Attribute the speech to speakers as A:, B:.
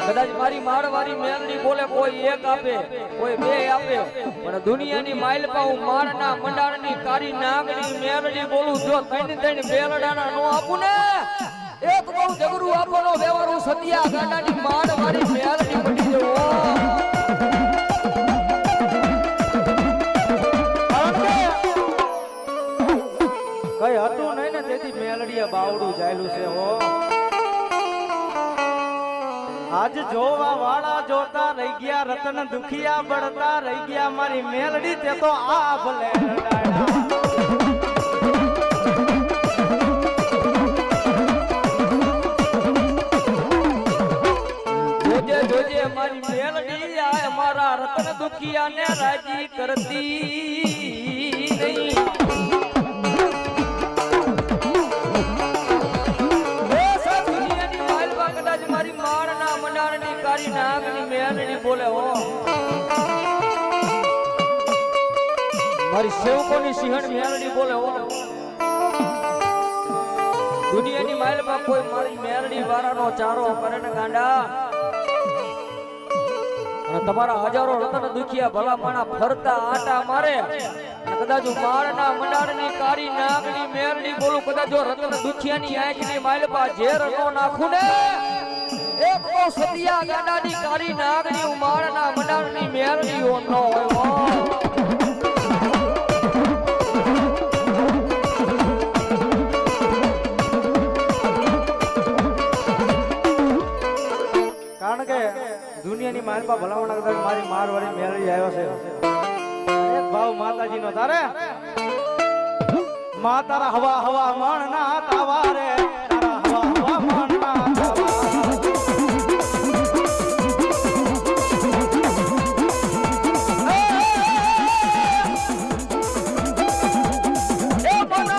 A: કદાચ મારી માળવારી મેલડી બોલે કોઈ એક આપે કોઈ બે આપે પણ દુનિયાની માઇલપા હું માળના મંડાણની કારી નાગની મેલડી બોલું જો ત્રણ બેલડાના નો આપું ને એક બહુ જગરું આપવાનો વ્યવહારું સતિયા ગાડાની માળવારી મેલડી પડી જવો કઈ હતું નહીં ને તેથી મેલડીએ બાવડું જાયલું છે હો
B: આજ જોવા વાળા જોતા રહી ગયા રતન દુખિયા બળતા રહી ગયા મારી મેલડી તે તો આ ભલે
A: જોજે જોજે મારી મેલડી આ મારા રતન દુખિયા ને રાજી કરતી નહીં બોલે હો મારી સેવકોની સિંહણ મેલડી બોલે હો દુનિયાની માઇલમાં કોઈ મારી મેલડી વાળાનો ચારો કરે ને ગાંડા અને તમારા હજારો રતન દુખિયા ભલા માણા ફરતા આટા મારે કદાચ માળના મંડાણની કારી નાગની મેલડી બોલું કદાચ જો રતન દુખિયાની આંખની માઇલમાં ઝેર નો નાખું ને એક ઓ સતિયા ગાડાની કારી નાગની ઉમાળના મંડાણની મેલડીઓ ન હોય
B: કારણ કે દુનિયાની માલપા ભલામણ કરતા મારી મારવાળી મેલડી આવ્યો છે એક ભાવ માતાજીનો તારે મા તારા હવા હવા મણ ના તાવારે